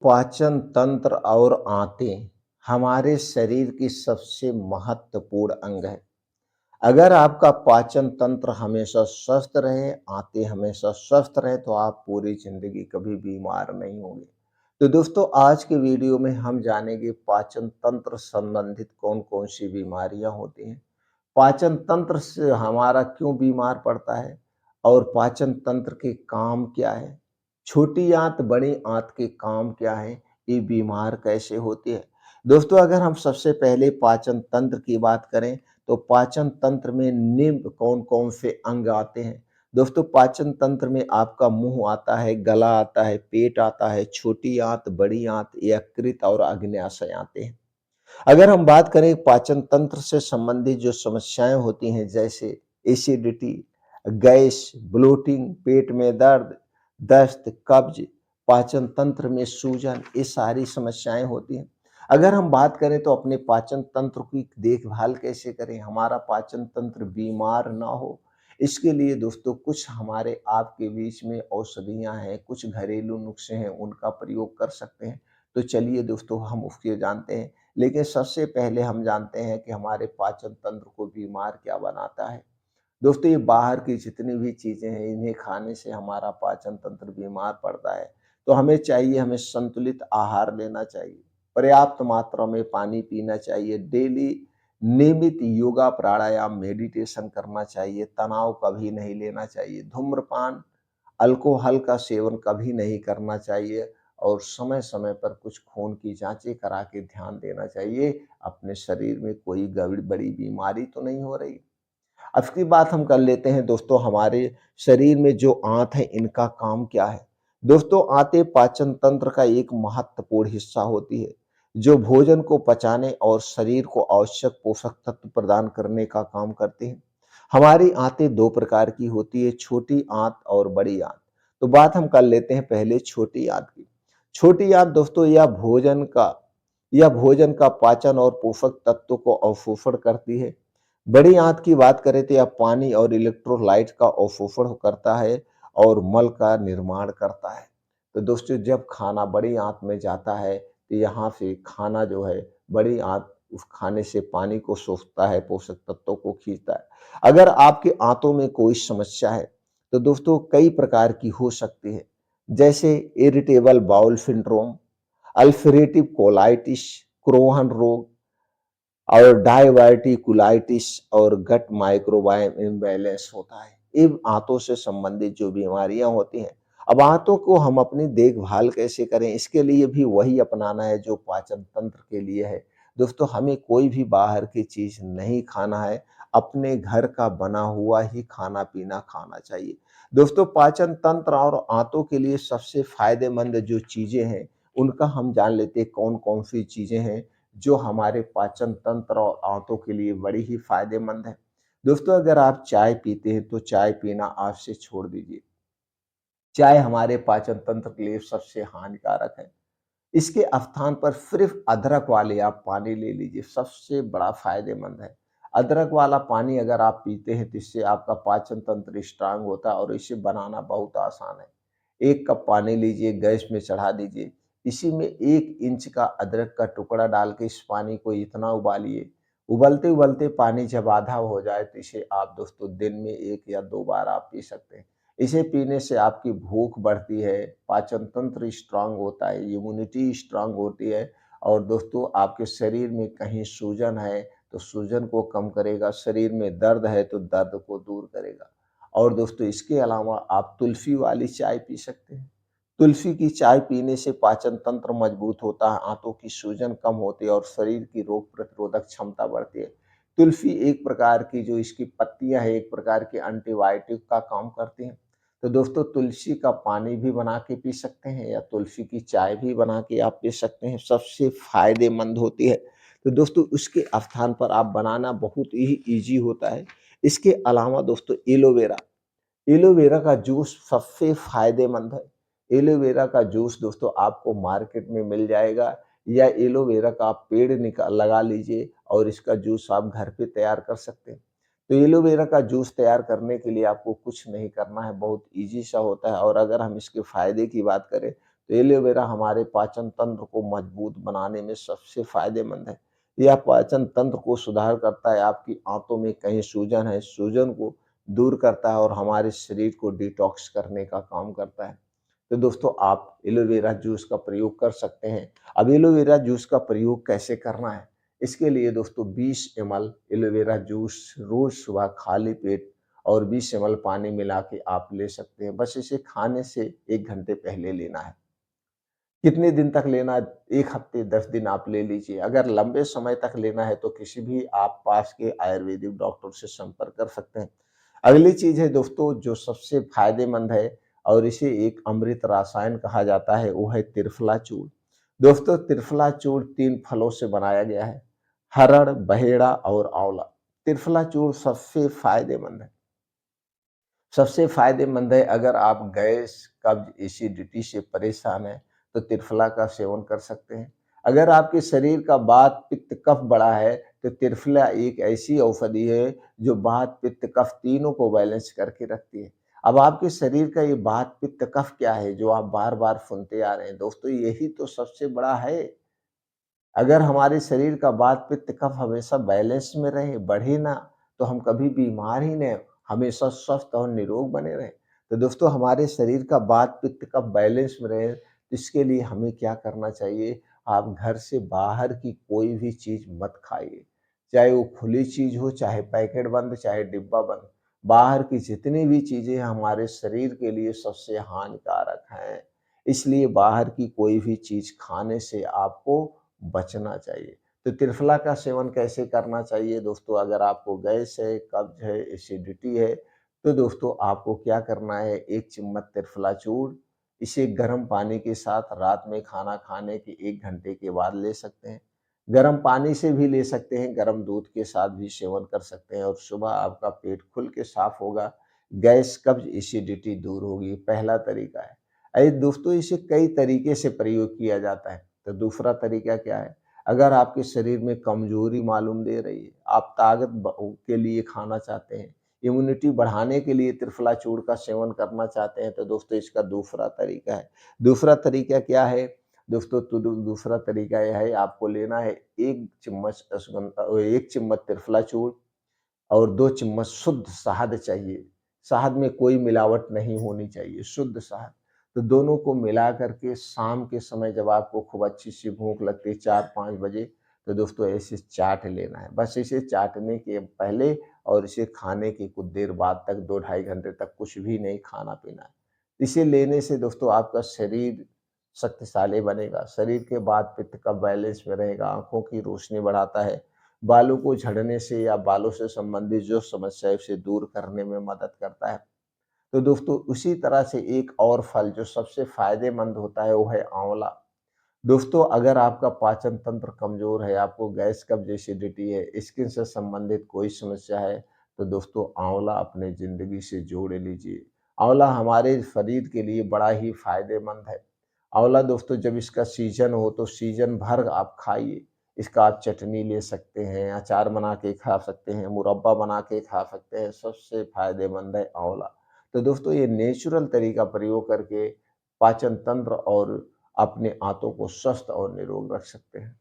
पाचन तंत्र और आंतें हमारे शरीर की सबसे महत्वपूर्ण अंग है। अगर आपका पाचन तंत्र हमेशा स्वस्थ रहे, आंतें हमेशा स्वस्थ रहे तो आप पूरी ज़िंदगी कभी बीमार नहीं होंगे। तो दोस्तों आज के वीडियो में हम जानेंगे पाचन तंत्र संबंधित कौन-कौन सी बीमारियां होती हैं, पाचन तंत्र से हमारा क्यों बीमार पड़ता है और पाचन तंत्र के काम क्या है, छोटी आंत, बड़ी आंत के काम क्या है, ये बीमार कैसे होती है। दोस्तों अगर हम सबसे पहले पाचन तंत्र की बात करें तो पाचन तंत्र में निम्न कौन-कौन से अंग आते हैं। दोस्तों पाचन तंत्र में आपका मुंह आता है, गला आता है, पेट आता है, छोटी आंत, बड़ी आंत, यकृत और अग्न्याशय आते हैं। अगर हम बात करें पाचन तंत्र से संबंधित जो समस्याएं होती हैं जैसे एसिडिटी, गैस, ब्लोटिंग, पेट में दर्द, दस्त, कब्ज, पाचन तंत्र में सूजन, ये सारी समस्याएं होती हैं। अगर हम बात करें तो अपने पाचन तंत्र की देखभाल कैसे करें, हमारा पाचन तंत्र बीमार ना हो, इसके लिए दोस्तों कुछ हमारे आपके बीच में औषधियां हैं, कुछ घरेलू नुस्खे हैं, उनका प्रयोग कर सकते हैं। तो चलिए दोस्तों हम उसके जानते हैं। लेकिन सबसे पहले हम जानते हैं कि हमारे पाचन तंत्र को बीमार क्या बनाता है। दोस्तों ये बाहर की जितनी भी चीज़ें हैं इन्हें खाने से हमारा पाचन तंत्र बीमार पड़ता है। तो हमें संतुलित आहार लेना चाहिए, पर्याप्त मात्रा में पानी पीना चाहिए, डेली नियमित योगा, प्राणायाम, मेडिटेशन करना चाहिए, तनाव कभी नहीं लेना चाहिए, धूम्रपान, अल्कोहल का सेवन कभी नहीं करना चाहिए और समय-समय पर कुछ खून की जाँचें करा के ध्यान देना चाहिए, अपने शरीर में कोई बड़ी बीमारी तो नहीं हो रही। अब की बात हम कर लेते हैं दोस्तों हमारे शरीर में जो आंत है इनका काम क्या है। दोस्तों आंतें पाचन तंत्र का एक महत्वपूर्ण हिस्सा होती है जो भोजन को पचाने और शरीर को आवश्यक पोषक तत्व प्रदान करने का काम करते हैं। हमारी आंतें दो प्रकार की होती है, छोटी आंत और बड़ी आंत। तो बात हम कर लेते हैं पहले छोटी आंत की। छोटी आंत दोस्तों यह भोजन का पाचन और पोषक तत्वों को अवशोषण करती है। बड़ी आंत की बात करें तो यह पानी और इलेक्ट्रोलाइट का अवशोषण करता है और मल का निर्माण करता है। तो दोस्तों जब खाना बड़ी आंत में जाता है तो यहाँ से खाना जो है बड़ी आंत उस खाने से पानी को सोखता है, पोषक तत्वों को खींचता है। अगर आपके आंतों में कोई समस्या है तो दोस्तों कई प्रकार की हो सकती है, जैसे irritable bowel syndrome, ulcerative colitis, Crohn रोग और डायवर्टिकुलाइटिस और गट माइक्रोबाइम इम्बैलेंस होता है। इन आंतों से संबंधित जो बीमारियां होती हैं, अब आंतों को हम अपनी देखभाल कैसे करें, इसके लिए भी वही अपनाना है जो पाचन तंत्र के लिए है। दोस्तों हमें कोई भी बाहर की चीज नहीं खाना है, अपने घर का बना हुआ ही खाना पीना खाना चाहिए। दोस्तों पाचन तंत्र और आंतों के लिए सबसे फायदेमंद जो चीजें हैं उनका हम जान लेते हैं कौन कौन सी चीजें हैं जो हमारे पाचन तंत्र और आंतों के लिए बड़ी ही फायदेमंद है। दोस्तों अगर आप चाय पीते हैं तो चाय पीना आज से छोड़ दीजिए। चाय हमारे पाचन तंत्र के लिए सबसे हानिकारक है। इसके स्थान पर सिर्फ अदरक वाले आप पानी ले लीजिए, सबसे बड़ा फायदेमंद है। अदरक वाला पानी अगर आप पीते हैं तो इससे आपका पाचन तंत्र स्ट्रांग होता है और इसे बनाना बहुत आसान है। 1 कप पानी लीजिए, गैस में चढ़ा दीजिए, इसी में 1 इंच का अदरक का टुकड़ा डाल के इस पानी को इतना उबालिए, उबलते-उबलते पानी जब आधा हो जाए तो इसे आप दोस्तों दिन में 1 या 2 बार आप पी सकते हैं। इसे पीने से आपकी भूख बढ़ती है, पाचन तंत्र स्ट्रांग होता है, इम्यूनिटी स्ट्रांग होती है और दोस्तों आपके शरीर में कहीं सूजन है तो सूजन को कम करेगा, शरीर में दर्द है तो दर्द को दूर करेगा। और दोस्तों इसके अलावा आप तुलसी वाली चाय पी सकते हैं। तुलसी की चाय पीने से पाचन तंत्र मजबूत होता है, आंतों की सूजन कम होती है और शरीर की रोग प्रतिरोधक क्षमता बढ़ती है। तुलसी एक प्रकार की जो इसकी पत्तियां हैं, एक प्रकार की एंटीबायोटिक का काम करती हैं। तो दोस्तों तुलसी का पानी भी बना के पी सकते हैं या तुलसी की चाय भी बना के आप पी सकते हैं, सबसे फायदेमंद होती है। तो दोस्तों उसके स्थान पर आप बनाना बहुत ही ईजी होता है। इसके अलावा दोस्तों एलोवेरा, एलोवेरा का जूस सबसे फायदेमंद है। एलोवेरा का जूस दोस्तों आपको मार्केट में मिल जाएगा या एलोवेरा का आप पेड़ लगा लीजिए और इसका जूस आप घर पे तैयार कर सकते हैं। तो एलोवेरा का जूस तैयार करने के लिए आपको कुछ नहीं करना है, बहुत ईज़ी सा होता है और अगर हम इसके फ़ायदे की बात करें तो एलोवेरा हमारे पाचन तंत्र को मजबूत बनाने में सबसे फायदेमंद है। यह पाचन तंत्र को सुधार करता है, आपकी आंतों में कहीं सूजन है, सूजन को दूर करता है और हमारे शरीर को डिटॉक्स करने का काम करता है। तो दोस्तों आप एलोवेरा जूस का प्रयोग कर सकते हैं। अब एलोवेरा जूस का प्रयोग कैसे करना है? इसके लिए दोस्तों 20 ml एलोवेरा जूस रोज़ सुबह खाली पेट और 20 ml पानी मिला के आप ले सकते हैं। बस इसे खाने से 1 घंटे पहले लेना है। कितने दिन तक लेना है? 1 हफ्ते 10 दिन आप ले लीजिए। अगर लंबे समय तक लेना है तो किसी भी आप पास के आयुर्वेदिक डॉक्टर से संपर्क कर सकते हैं। अगली चीज़ है दोस्तों जो सबसे फ़ायदेमंद है और इसे एक अमृत रसायन कहा जाता है, वो है त्रिफला चूर्ण। दोस्तों त्रिफला चूर्ण 3 फलों से बनाया गया है, हरड़, बहेड़ा और आंवला। त्रिफला चूर्ण सबसे फ़ायदेमंद है अगर आप गैस, कब्ज़, एसिडिटी से परेशान हैं, तो त्रिफला का सेवन कर सकते हैं। अगर आपके शरीर का वात, पित्त, कफ बढ़ा है, तो त्रिफला एक ऐसी औषधि है जो वात, पित्त, कफ तीनों को बैलेंस करके रखती है। अब आपके शरीर का ये वात, पित्त, कफ क्या है जो आप बार-बार सुनते आ रहे हैं? दोस्तों यही तो सबसे बड़ा है। अगर हमारे शरीर का वात, पित्त, कफ हमेशा बैलेंस में रहे, बढ़े ना, तो हम कभी बीमार ही नहीं, हमेशा स्वस्थ और निरोग बने रहें। तो दोस्तों हमारे शरीर का वात, पित्त, कफ बैलेंस में रहे, तो इसके लिए हमें क्या करना चाहिए? आप घर से बाहर की कोई भी चीज़ मत खाइए। चाहे वो खुली चीज़ हो, चाहे पैकेट बंद, चाहे डिब्बा बंद। बाहर की जितनी भी चीज़ें हमारे शरीर के लिए सबसे हानिकारक हैं। इसलिए बाहर की कोई भी चीज़ खाने से आपको बचना चाहिए। तो त्रिफला का सेवन कैसे करना चाहिए दोस्तों? अगर आपको गैस है, कब्ज़ है, एसिडिटी है, तो दोस्तों आपको क्या करना है, 1 चम्मच त्रिफला चूर्ण, इसे गर्म पानी के साथ रात में खाना खाने के 1 घंटे के बाद ले सकते हैं। गर्म पानी से भी ले सकते हैं, गर्म दूध के साथ भी सेवन कर सकते हैं और सुबह आपका पेट खुल के साफ होगा, गैस, कब्ज़, एसिडिटी दूर होगी, पहला तरीका है। दोस्तों इसे कई तरीके से प्रयोग किया जाता है। तो दूसरा तरीका क्या है? अगर आपके शरीर में कमज़ोरी मालूम दे रही है, आप ताकत के लिए खाना चाहते हैं, इम्यूनिटी बढ़ाने के लिए त्रिफला चूर्ण का सेवन करना चाहते हैं, तो दोस्तों इसका दूसरा तरीका है। दूसरा तरीका क्या है? दोस्तों तो दूसरा तरीका यह है, आपको लेना है 1 चम्मच 1 चम्मच त्रिफला चूर्ण और 2 चम्मच शुद्ध शहद चाहिए। शहद में कोई मिलावट नहीं होनी चाहिए, शुद्ध शहद। तो दोनों को मिला कर के शाम के समय जब आपको खूब अच्छी-सी भूख लगती है 4-5 बजे, तो दोस्तों ऐसे चाट लेना है। बस इसे चाटने के पहले और इसे खाने के कुछ देर बाद तक 2 ढाई घंटे तक कुछ भी नहीं खाना-पीना है। इसे लेने से दोस्तों आपका शरीर शक्तिशाली बनेगा, शरीर के वात, पित्त का बैलेंस में रहेगा, आँखों की रोशनी बढ़ाता है, बालों को झड़ने से या बालों से संबंधित जो समस्या है उसे दूर करने में मदद करता है। तो दोस्तों उसी तरह से एक और फल जो सबसे फ़ायदेमंद होता है वो है आँवला। दोस्तों अगर आपका पाचन तंत्र कमज़ोर है, आपको गैस, कब्ज़, एसिडिटी है, स्किन से संबंधित कोई समस्या है, तो दोस्तों आँवला अपने ज़िंदगी से जोड़ लीजिए। आँवला हमारे शरीर के लिए बड़ा ही फ़ायदेमंद है। आँवला दोस्तों जब इसका सीज़न हो तो सीज़न भर आप खाइए। इसका आप चटनी ले सकते हैं, अचार बना के खा सकते हैं, मुरब्बा बना के खा सकते हैं, सबसे फ़ायदेमंद है आँवला। तो दोस्तों ये नेचुरल तरीका प्रयोग करके पाचन तंत्र और अपने आंतों को स्वस्थ और निरोग रख सकते हैं।